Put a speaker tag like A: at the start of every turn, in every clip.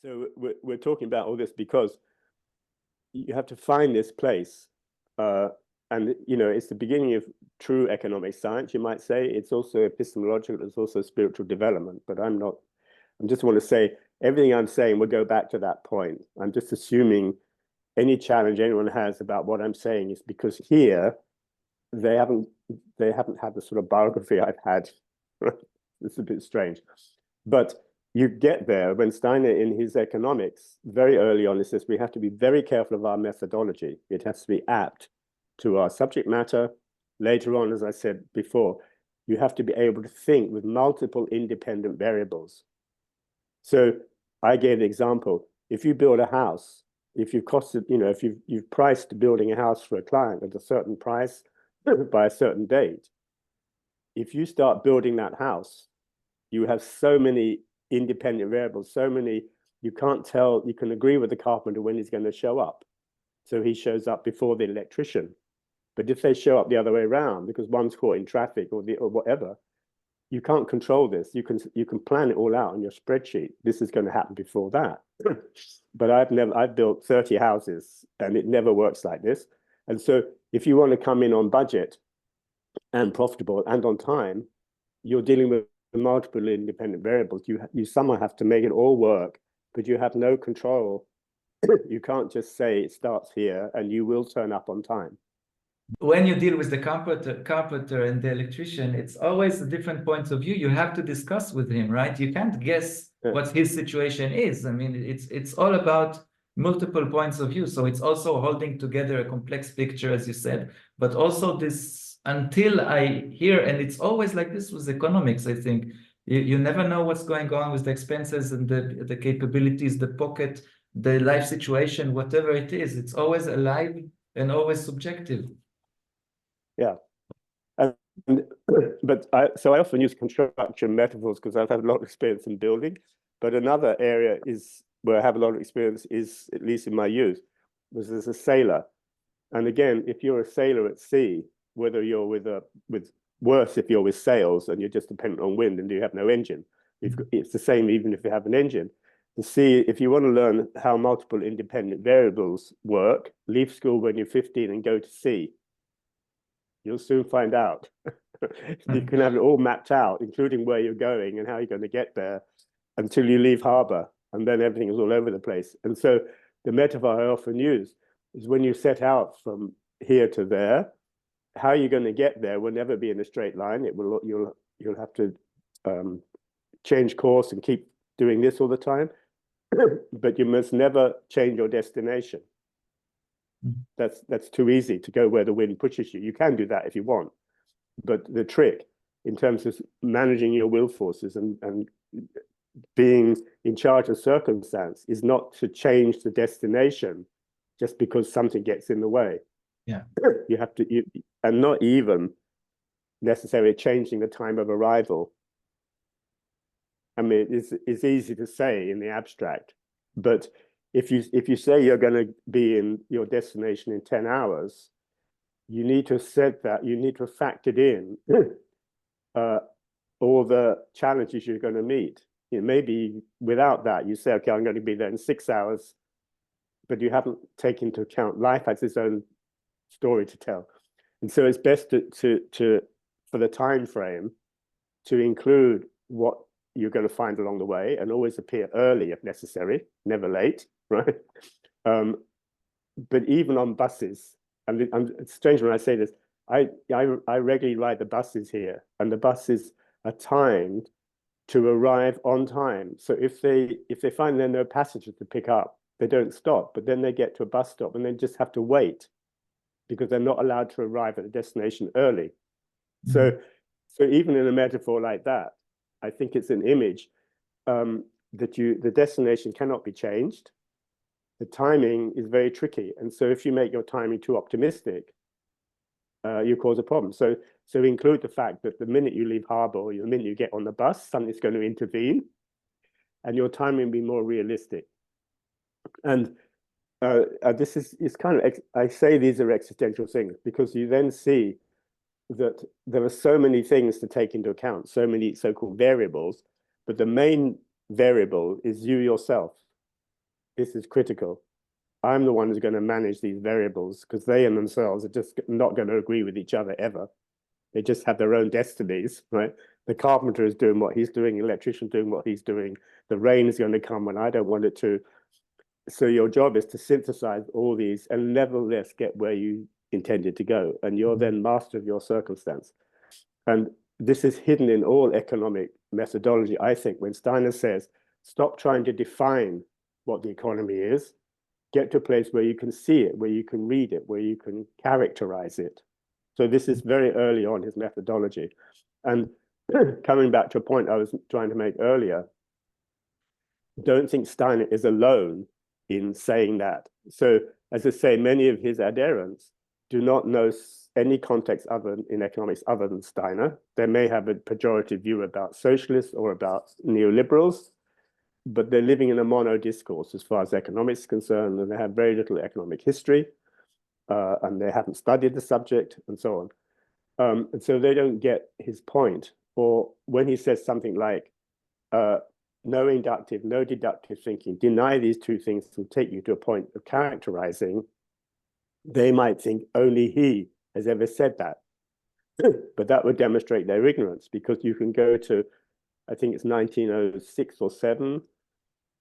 A: So we're talking about all this because you have to find this place. And, it's the beginning of true economic science, you might say. It's also epistemological, it's also spiritual development. But I just want to say, everything I'm saying will go back to that point. I'm just assuming any challenge anyone has about what I'm saying is because here, they haven't had the sort of biography I've had. It's a bit strange. But you get there when Steiner, in his economics, very early on, he says we have to be very careful of our methodology. It has to be apt to our subject matter. Later on, as I said before, you have to be able to think with multiple independent variables. So I gave the example, if you build a house, if you've costed, if you've priced building a house for a client at a certain price by a certain date, if you start building that house, you have so many independent variables, you can't tell, you can agree with the carpenter when he's going to show up. So he shows up before the electrician. But if they show up the other way around, because one's caught in traffic or whatever, you can't control this. You can plan it all out on your spreadsheet. This is going to happen before that. But I've built 30 houses and it never works like this. And so if you want to come in on budget and profitable and on time, you're dealing with multiple independent variables. You somehow have to make it all work, but you have no control. You can't just say it starts here and you will turn up on time.
B: When you deal with the carpenter and the electrician, it's always the different points of view. You have to discuss with him, right? You can't guess what his situation is. I mean, it's all about multiple points of view. So it's also holding together a complex picture, as you said, but also this until I hear, and it's always like this with economics, I think. You never know what's going on with the expenses and the capabilities, the pocket, the life situation, whatever it is. It's always alive and always subjective.
A: Yeah. So I often use construction metaphors because I've had a lot of experience in building. But another area is where I have a lot of experience is, at least in my youth, was as a sailor. And again, if you're a sailor at sea, whether you're with worse if you're with sails and you're just dependent on wind and you have no engine, it's the same even if you have an engine. To see, if you want to learn how multiple independent variables work, leave school when you're 15 and go to sea. You'll soon find out. You can have it all mapped out, including where you're going and how you're going to get there until you leave harbor, and then everything is all over the place. And so the metaphor I often use is when you set out from here to there, how you're going to get there will never be in a straight line. You'll have to change course and keep doing this all the time, but you must never change your destination. That's too easy to go where the wind pushes you. You can do that if you want, but the trick in terms of managing your will forces and being in charge of circumstance is not to change the destination just because something gets in the way.
B: Yeah,
A: you have to, and not even necessarily changing the time of arrival. I mean, it's easy to say in the abstract, but if you say you're going to be in your destination in 10 hours, you need to set that, you need to have factored in all the challenges you're going to meet. Maybe without that, you say, okay, I'm going to be there in 6 hours, but you haven't taken into account life has its own story to tell. And so it's best for the time frame to include what you're going to find along the way and always appear early if necessary, never late, right? But even on buses, and it's strange when I say this, I regularly ride the buses here, and the buses are timed to arrive on time. So if they find there are no passengers to pick up, they don't stop, but then they get to a bus stop and they just have to wait because they're not allowed to arrive at the destination early. So even in a metaphor like that, I think it's an image that the destination cannot be changed. The timing is very tricky. And so if you make your timing too optimistic, you cause a problem. So include the fact that the minute you leave harbor or the minute you get on the bus, something's going to intervene and your timing will be more realistic. And this is kind of, I say these are existential things because you then see that there are so many things to take into account, so many so-called variables, but the main variable is you yourself. this is critical. I'm the one who's going to manage these variables because they in themselves are just not going to agree with each other ever. They just have their own destinies, right? The carpenter is doing what he's doing, the electrician doing what he's doing. The rain is going to come when I don't want it to. So your job is to synthesize all these and nevertheless get where you intended to go. And you're then master of your circumstance. And this is hidden in all economic methodology, I think, when Steiner says, stop trying to define what the economy is, get to a place where you can see it, where you can read it, where you can characterize it. So this is very early on his methodology. And coming back to a point I was trying to make earlier, don't think Steiner is alone in saying that. So as I say, many of his adherents do not know any context other in economics other than Steiner. They may have a pejorative view about socialists or about neoliberals, but they're living in a mono discourse as far as economics is concerned, and they have very little economic history, and they haven't studied the subject, and so on. And so they don't get his point. Or when he says something like, no inductive, no deductive thinking, deny these two things will take you to a point of characterizing, they might think only he has ever said that. But that would demonstrate their ignorance, because you can go to, I think it's 1906 or 7,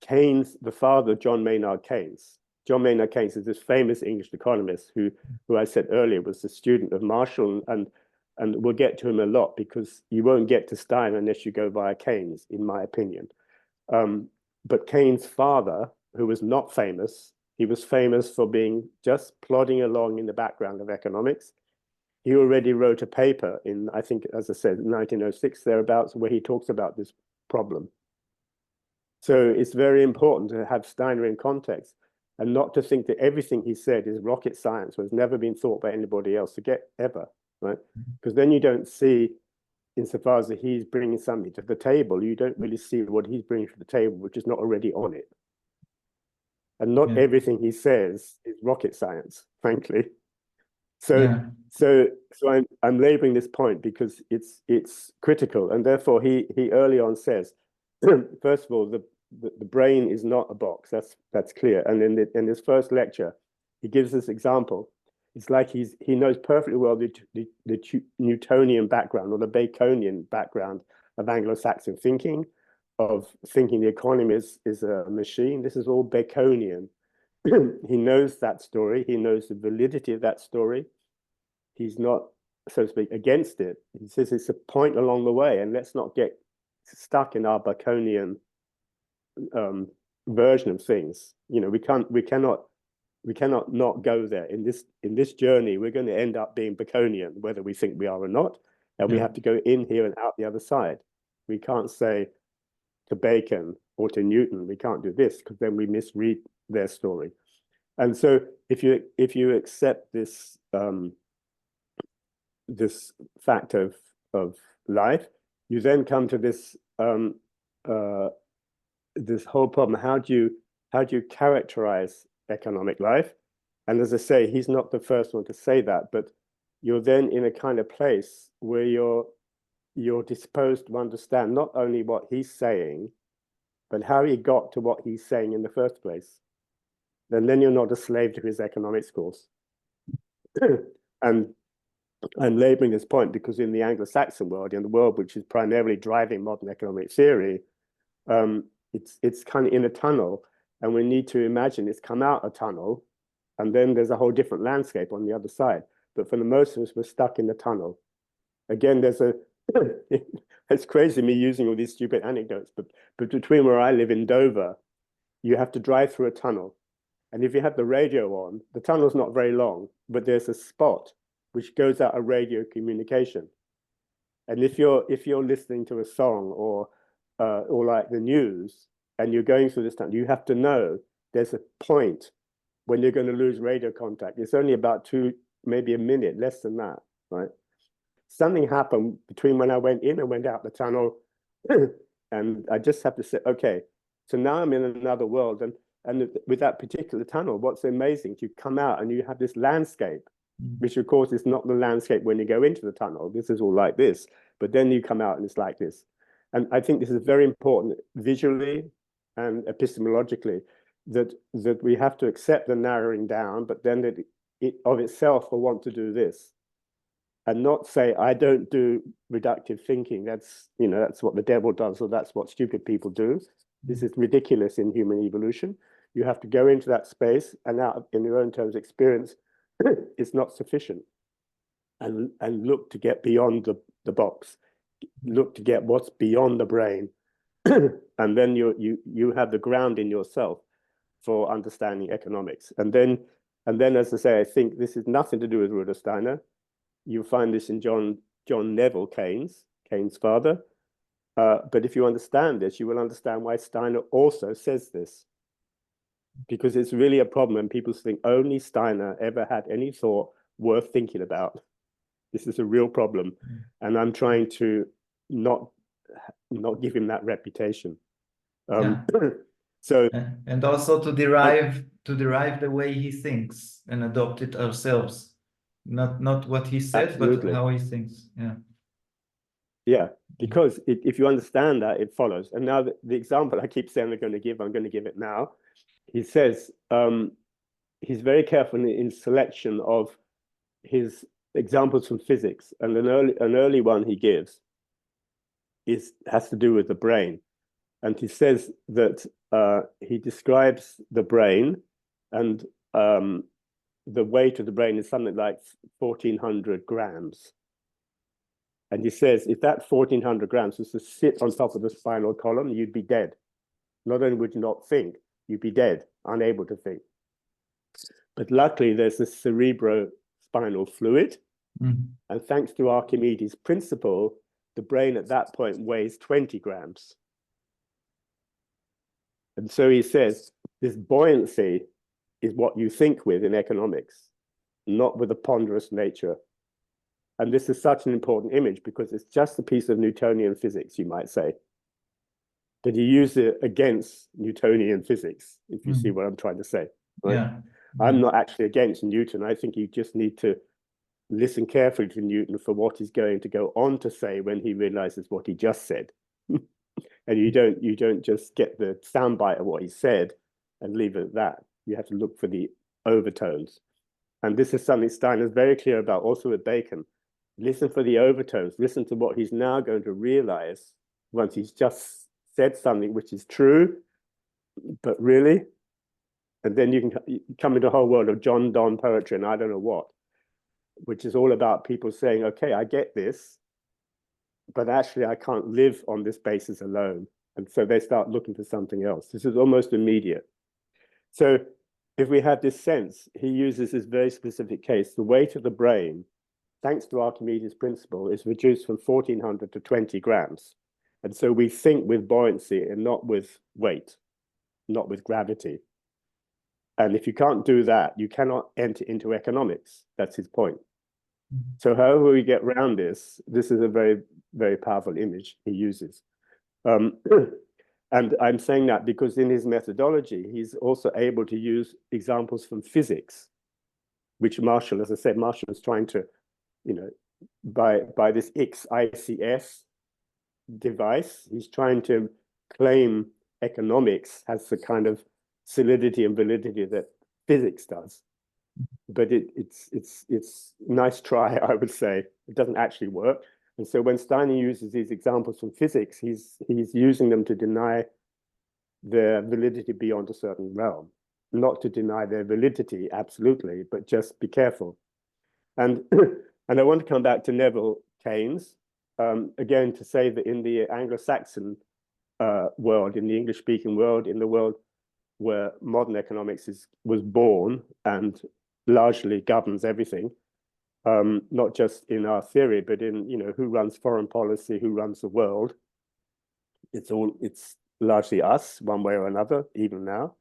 A: Keynes, the father of John Maynard Keynes. John Maynard Keynes is this famous English economist who I said earlier was a student of Marshall, and we'll get to him a lot because you won't get to Steiner unless you go via Keynes, in my opinion. But Keynes' father, who was not famous, he was famous for being just plodding along in the background of economics. He already wrote a paper in, I think, as I said, 1906, thereabouts, where he talks about this problem. So it's very important to have Steiner in context and not to think that everything he said is rocket science or has never been thought by anybody else to get ever, right? Because then you don't see, insofar as he's bringing something to the table, you don't really see what he's bringing to the table, which is not already on it. And not everything he says is rocket science, frankly. So I'm laboring this point because it's critical, and therefore he early on says, first of all, the brain is not a box. That's clear. And in his first lecture, he gives this example. It's like he knows perfectly well the Newtonian background or the Baconian background of Anglo-Saxon thinking, of thinking the economy is a machine. This is all Baconian. He knows that story. He knows the validity of that story. He's not, so to speak, against it. He says it's a point along the way, and let's not get stuck in our Baconian version of things. You know, we cannot not go there. In this journey, we're going to end up being Baconian, whether we think we are or not, and we have to go in here and out the other side. We can't say to Bacon or to Newton, we can't do this, because then we misread their story. And so if you accept this this fact of life, you then come to this this whole problem. How do you characterize economic life? And as I say, he's not the first one to say that, but you're then in a kind of place where you're disposed to understand not only what he's saying, but how he got to what he's saying in the first place. And then you're not a slave to his economics course. And I'm laboring this point because in the Anglo-Saxon world, in the world which is primarily driving modern economic theory, it's kind of in a tunnel, and we need to imagine it's come out a tunnel, and then there's a whole different landscape on the other side. But for the most of us, we're stuck in the tunnel. Again, it's crazy me using all these stupid anecdotes, but between where I live in Dover, you have to drive through a tunnel. And if you have the radio on, the tunnel's not very long, but there's a spot which goes out a radio communication. And if you're listening to a song or like the news, and you're going through this tunnel, you have to know there's a point when you're going to lose radio contact. It's only about maybe a minute, less than that, right? Something happened between when I went in and went out the tunnel, and I just have to say, okay, so now I'm in another world. And with that particular tunnel, what's amazing, you come out and you have this landscape, which of course is not the landscape when you go into the tunnel. This is all like this, but then you come out and it's like this. And I think this is very important visually and epistemologically, that we have to accept the narrowing down, but then that it of itself will want to do this, and not say, I don't do reductive thinking. That's, you know, that's what the devil does, or that's what stupid people do. This is ridiculous in human evolution. You have to go into that space, and now, in your own terms, experience is not sufficient. And look to get beyond the box, look to get what's beyond the brain, and then you have the ground in yourself for understanding economics. And then, as I say, I think this is nothing to do with Rudolf Steiner. You find this in John Neville Keynes, Keynes' father. But if you understand this, you will understand why Steiner also says this, because it's really a problem, and people think only Steiner ever had any thought worth thinking about. This is a real problem, and I'm trying to not give him that reputation. So,
B: and also to derive the way he thinks and adopt it ourselves, not what he said, absolutely, but how he thinks.
A: Yeah, because if you understand that, it follows. And now the example I keep saying I'm going to give it now. He says he's very careful in selection of his examples from physics, and an early one he gives has to do with the brain. And he says that he describes the brain, and the weight of the brain is something like 1,400 grams. And he says, if that 1,400 grams was to sit on top of the spinal column, you'd be dead. Not only would you not think, you'd be dead, unable to think. But luckily, there's this cerebrospinal fluid. And thanks to Archimedes' principle, the brain at that point weighs 20 grams. And so he says, this buoyancy is what you think with in economics, not with a ponderous nature. And this is such an important image because it's just a piece of Newtonian physics, you might say. But he used it against Newtonian physics, if you see what I'm trying to say. Right?
B: Yeah.
A: I'm not actually against Newton. I think you just need to listen carefully to Newton for what he's going to go on to say when he realizes what he just said. And you don't just get the soundbite of what he said and leave it at that. You have to look for the overtones. And this is something Steiner's very clear about, also with Bacon. Listen for the overtones. Listen to what he's now going to realize once he's just said something which is true, but really. And then you can come into a whole world of John Donne poetry and I don't know what, which is all about people saying, okay, I get this, but actually I can't live on this basis alone. And so they start looking for something else. This is almost immediate. So if we have this sense, he uses this very specific case, the weight of the brain, thanks to Archimedes' principle, is reduced from 1,400 to 20 grams. And so we think with buoyancy and not with weight, not with gravity. And if you can't do that, you cannot enter into economics. That's his point. So however we get around this is a very, very powerful image he uses. And I'm saying that because in his methodology, he's also able to use examples from physics, which Marshall, as I said, Marshall is trying to, you know, by this ICS device, he's trying to claim economics has the kind of solidity and validity that physics does. But it's nice try, I would say. It doesn't actually work. And so when Steiner uses these examples from physics, he's using them to deny their validity beyond a certain realm. Not to deny their validity, absolutely, but just be careful. And I want to come back to Neville Keynes, again, to say that in the Anglo-Saxon world, in the English-speaking world, in the world where modern economics was born and largely governs everything, not just in our theory, but in, you know, who runs foreign policy, who runs the world. It's largely us, one way or another, even now.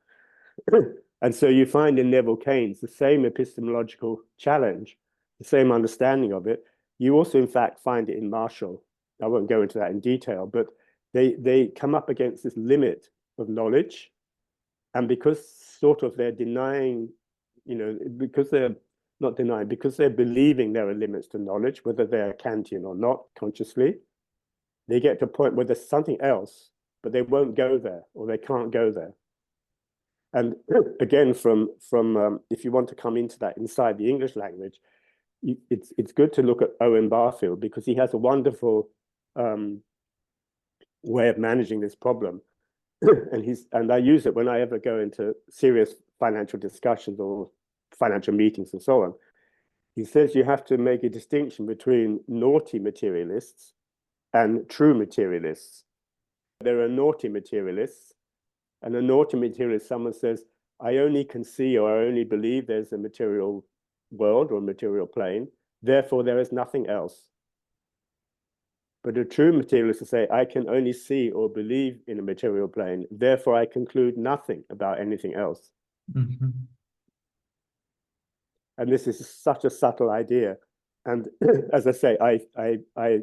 A: And so you find in Neville Keynes the same epistemological challenge, the same understanding of it. You also, in fact, find it in Marshall. I won't go into that in detail, but they come up against this limit of knowledge. And because sort of they're denying, you know, because they're not denying, because they're believing there are limits to knowledge, whether they're Kantian or not consciously, they get to a point where there's something else, but they won't go there, or they can't go there. And again, from if you want to come into that inside the English language, it's good to look at Owen Barfield, because he has a wonderful way of managing this problem. And I use it when I ever go into serious financial discussions or financial meetings and so on. He says you have to make a distinction between naughty materialists and true materialists. There are naughty materialists, and a naughty materialist, someone says, I only can see or I only believe there's a material world or a material plane, therefore there is nothing else. But a true materialist will say, I can only see or believe in a material plane, therefore I conclude nothing about anything else.
B: Mm-hmm.
A: And this is such a subtle idea. And as I say, I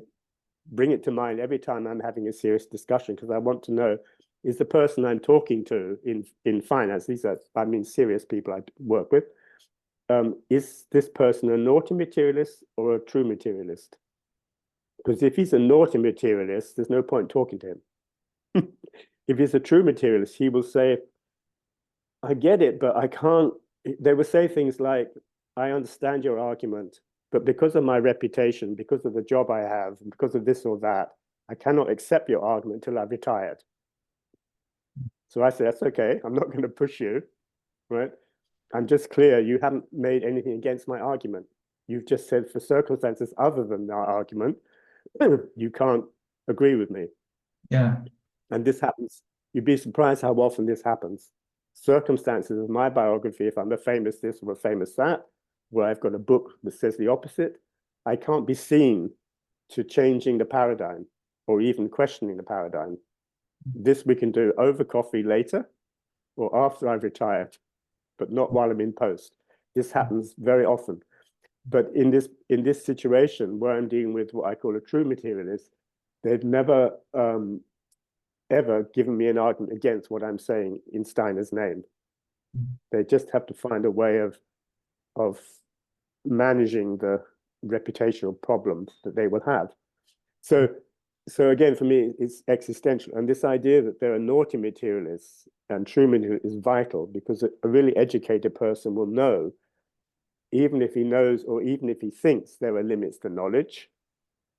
A: bring it to mind every time I'm having a serious discussion, because I want to know, is the person I'm talking to in finance, these are, I mean, serious people I work with, is this person a naughty materialist or a true materialist? Because if he's a naughty materialist, there's no point talking to him. If he's a true materialist, he will say, I get it, but I can't. They will say things like, I understand your argument, but because of my reputation, because of the job I have, because of this or that, I cannot accept your argument until I've retired. So I say, that's okay. I'm not going to push you, right? I'm just clear. You haven't made anything against my argument. You've just said for circumstances other than our argument, you can't agree with me.
B: Yeah.
A: And this happens. You'd be surprised how often this happens. Circumstances of my biography, if I'm a famous this or a famous that, where I've got a book that says the opposite, I can't be seen to changing the paradigm or even questioning the paradigm. This we can do over coffee later or after I've retired, but not while I'm in post. This happens very often. But in this situation where I'm dealing with what I call a true materialist, they've never ever given me an argument against what I'm saying in Steiner's name. They just have to find a way of managing the reputational problems that they will have. So again, for me, it's existential. And this idea that there are naughty materialists and true materialists is vital, because a really educated person will know, even if he knows or even if he thinks there are limits to knowledge,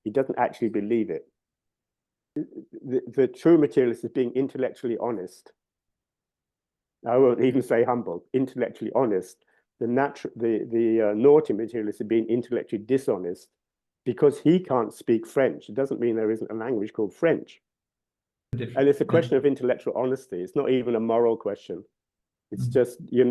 A: he doesn't actually believe it. The true materialist is being intellectually honest. I won't even say humble, intellectually honest. The naughty materialist is being intellectually dishonest because he can't speak French. It doesn't mean there isn't a language called French. And it's a question of intellectual honesty. It's not even a moral question. It's just you're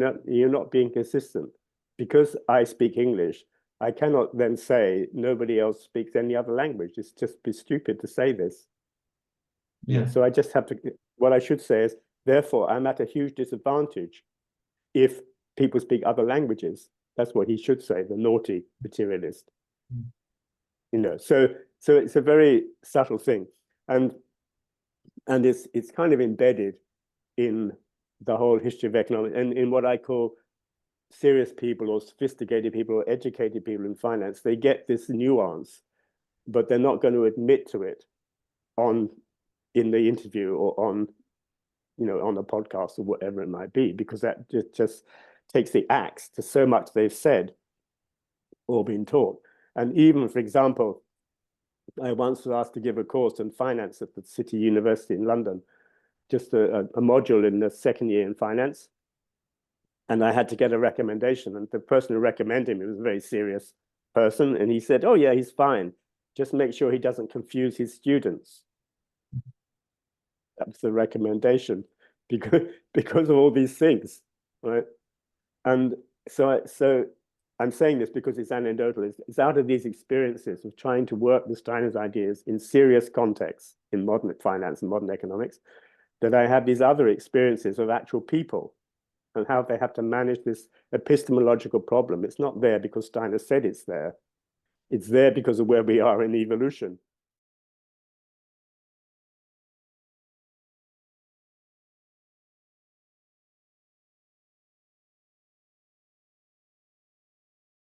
A: not being consistent. Because I speak English, I cannot then say nobody else speaks any other language. It's just be stupid to say this.
B: Yeah.
A: So I just have to, what I should say is, therefore, I'm at a huge disadvantage if people speak other languages. That's what he should say, the naughty materialist. So it's a very subtle thing. And it's kind of embedded in the whole history of economics and in what I call serious people or sophisticated people or educated people in finance. They get this nuance, but they're not going to admit to it in the interview or on a podcast or whatever it might be, because that just takes the axe to so much they've said or been taught. And even, for example, I once was asked to give a course in finance at the City University in London, just a module in the second year in finance. And I had to get a recommendation. And the person who recommended me was a very serious person. And he said, oh, yeah, he's fine. Just make sure he doesn't confuse his students. That's the recommendation, because of all these things, right? And so I'm saying this because it's anecdotal. It's out of these experiences of trying to work with Steiner's ideas in serious contexts in modern finance and modern economics that I have these other experiences of actual people and how they have to manage this epistemological problem. It's not there because Steiner said it's there. It's there because of where we are in evolution.